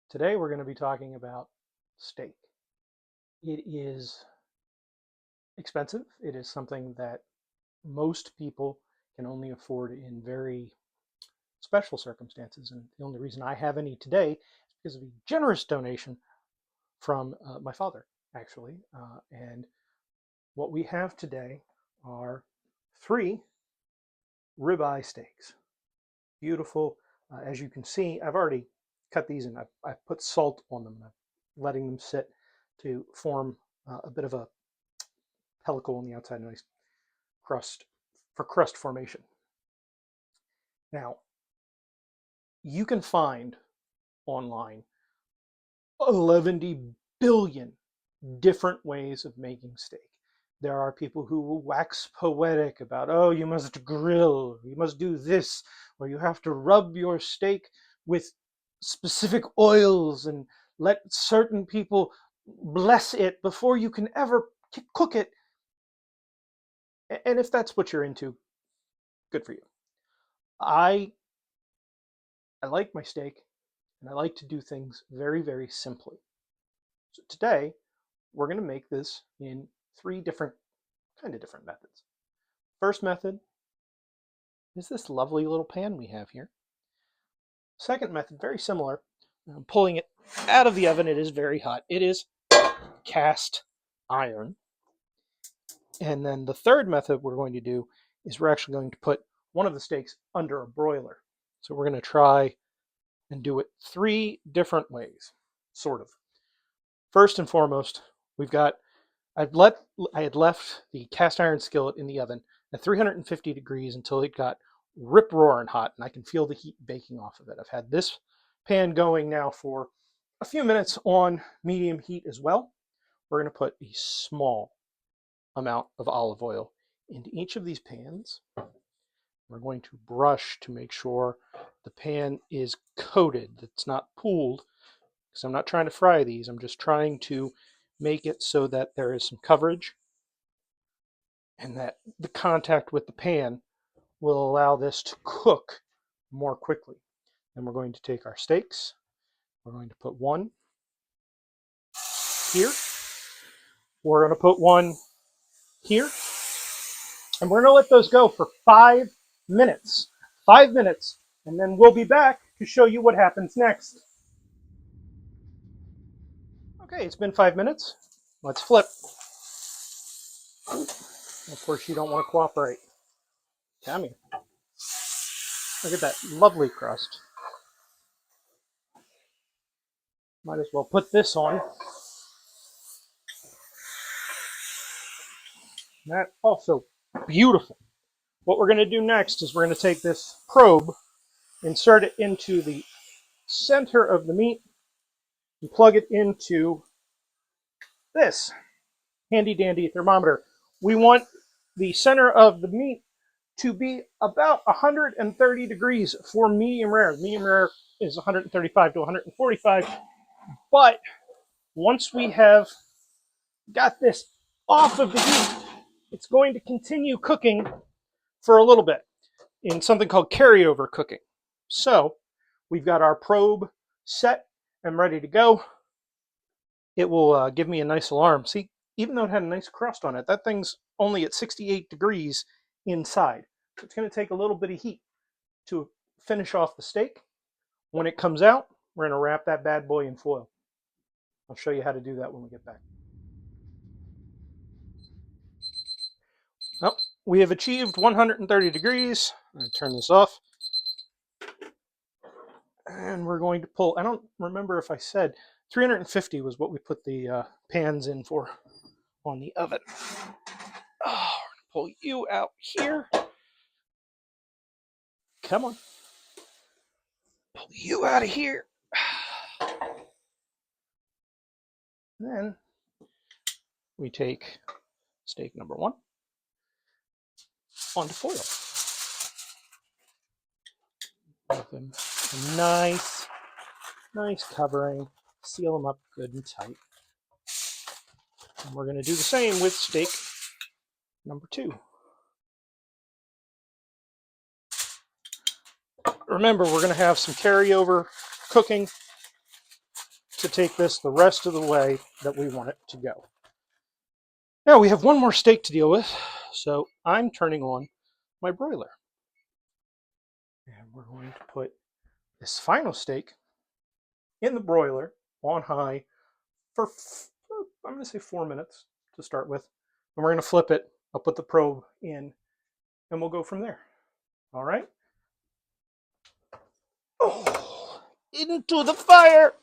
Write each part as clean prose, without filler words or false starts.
Today we're going to be talking about steak. It is expensive. It is something that most people can only afford in very special circumstances. And the only reason I have any today is because of a generous donation from my father, actually. And what we have today are 3 ribeye steaks. Beautiful. As you can see, I've already cut these and I've put salt on them. I'm letting them sit to form a bit of a pellicle on the outside, a nice crust for crust formation. Now, you can find online 11 billion different ways of making steak. There are people who will wax poetic about, oh, you must grill, you must do this, or you have to rub your steak with specific oils and let certain people bless it before you can ever cook it. And if that's what you're into, good for you. I like my steak and I like to do things very, very simply. So today we're going to make this in 3 different methods. First method is this lovely little pan we have here. Second method, very similar. I'm pulling it out of the oven. It is very hot. It is cast iron. And then the third method we're going to do is we're actually going to put one of the steaks under a broiler. So we're going to try and do it 3 different ways, sort of. First and foremost, I had left the cast iron skillet in the oven at 350 degrees until it got rip roaring hot, and I can feel the heat baking off of it. I've had this pan going now for a few minutes on medium heat as well. We're going to put a small amount of olive oil into each of these pans. We're going to brush to make sure the pan is coated, it's not pooled, because I'm not trying to fry these. I'm just trying to make it so that there is some coverage and that the contact with the pan will allow this to cook more quickly. And we're going to take our steaks. We're going to put one here. We're going to put one here. And we're going to let those go for 5 minutes. 5 minutes. And then we'll be back to show you what happens next. Okay, it's been 5 minutes. Let's flip. Of course, you don't want to cooperate. Come here. Look at that lovely crust. Might as well put this on. That also beautiful. What we're going to do next is we're going to take this probe, insert it into the center of the meat, and plug it into this handy dandy thermometer. We want the center of the meat to be about 130 degrees for medium rare. Medium rare is 135 to 145. But once we have got this off of the heat, it's going to continue cooking for a little bit in something called carryover cooking. So we've got our probe set and ready to go. It will give me a nice alarm. See, even though it had a nice crust on it, that thing's only at 68 degrees inside. So it's going to take a little bit of heat to finish off the steak. When it comes out, we're going to wrap that bad boy in foil. I'll show you how to do that when we get back. Well, we have achieved 130 degrees. I'm going to turn this off. And we're going to pull, I don't remember if I said, 350 was what we put the pans in for on the oven. Oh, pull you out here. Come on. Pull you out of here. Then we take steak number 1 onto foil. Give them a nice covering. Seal them up good and tight. And we're going to do the same with steak number 2. Remember, we're going to have some carryover cooking to take this the rest of the way that we want it to go. Now we have one more steak to deal with, so I'm turning on my broiler. And we're going to put this final steak in the broiler on high for, I'm going to say 4 minutes to start with. And we're going to flip it. I'll put the probe in and we'll go from there. All right? Oh, into the fire.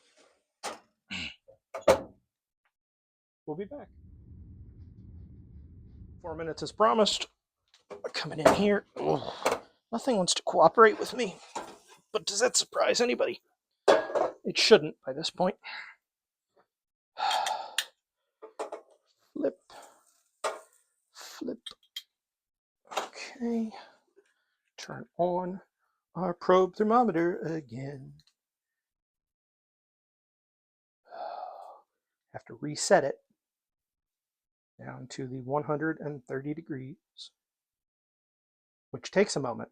We'll be back. 4 minutes as promised. We're coming in here. Oh, nothing wants to cooperate with me. But does that surprise anybody? It shouldn't by this point. Flip. Flip. Okay. Turn on our probe thermometer again. Have to reset it down to the 130 degrees, which takes a moment.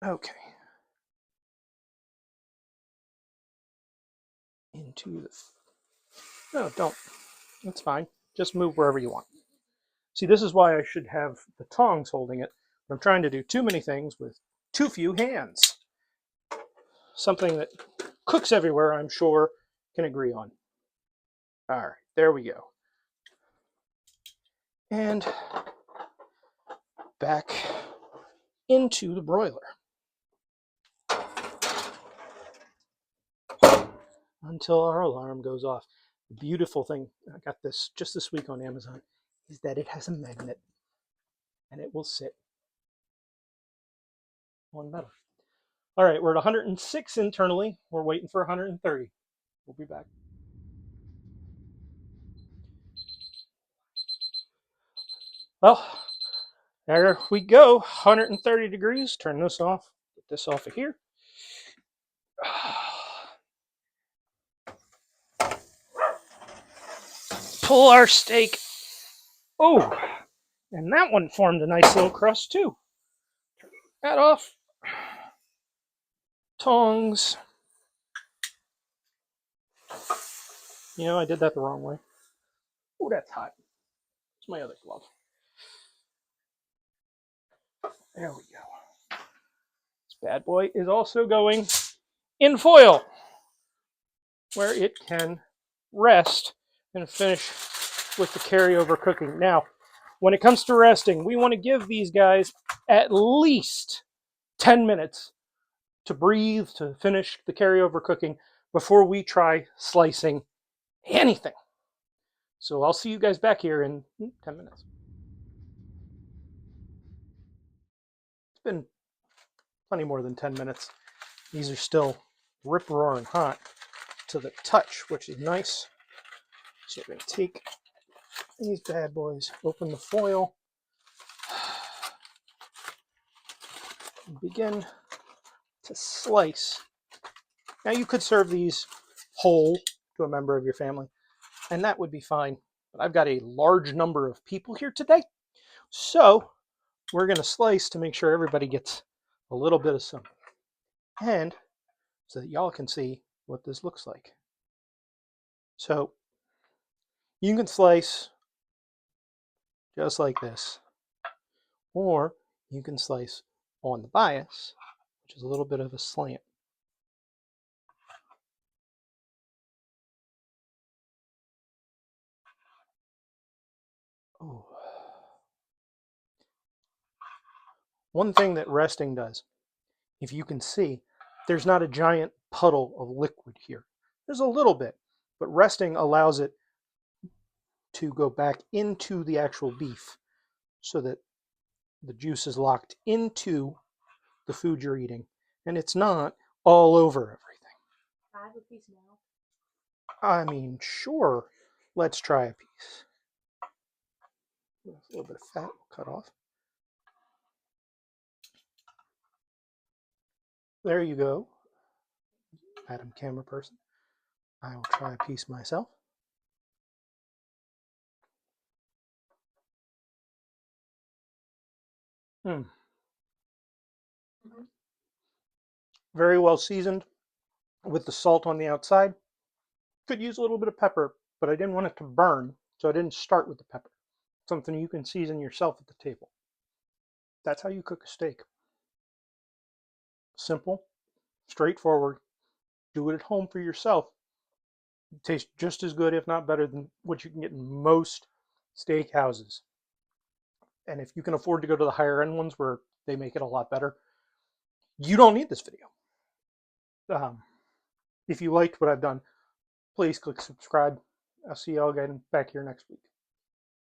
Okay. Into the... No, don't. That's fine. Just move wherever you want. See, this is why I should have the tongs holding it. I'm trying to do too many things with too few hands. Something that cooks everywhere, I'm sure, can agree on. All right, there we go. And back into the broiler until our alarm goes off. The beautiful thing, I got this just this week on Amazon, is that it has a magnet and it will sit on metal. All right, we're at 106 internally. We're waiting for 130. We'll be back. Well, there we go, 130 degrees. Turn this off, get this off of here. Pull our steak. Oh, and that one formed a nice little crust too. Turn that off. Tongs. You know, I did that the wrong way. Oh, that's hot. It's my other glove. There we go. This bad boy is also going in foil, where it can rest and finish with the carryover cooking. Now, when it comes to resting, we want to give these guys at least 10 minutes to breathe, to finish the carryover cooking before we try slicing anything. So I'll see you guys back here in 10 minutes. It's been plenty more than 10 minutes. These are still rip-roaring hot to the touch, which is nice. So we're going to take these bad boys, open the foil, and begin to slice. Now you could serve these whole to a member of your family, and that would be fine. But I've got a large number of people here today, so we're going to slice to make sure everybody gets a little bit of something, and so that y'all can see what this looks like. So you can slice just like this, or you can slice on the bias, which is a little bit of a slant. Oh. One thing that resting does, if you can see, there's not a giant puddle of liquid here. There's a little bit, but resting allows it to go back into the actual beef so that the juice is locked into the food you're eating, and it's not all over everything. Can I have a piece now? I mean, sure, let's try a piece. A little bit of fat will cut off. There you go, Madam Camera Person. I will try a piece myself. very well seasoned with the salt on the outside. Could use a little bit of pepper, but I didn't want it to burn, so I didn't start with the pepper. Something you can season yourself at the table. That's how you cook a steak. Simple, straightforward. Do it at home for yourself. It tastes just as good, if not better, than what you can get in most steak houses. And if you can afford to go to the higher end ones where they make it a lot better, you don't need this video. Um, if you liked what I've done, please click subscribe. I'll see y'all again back here next week.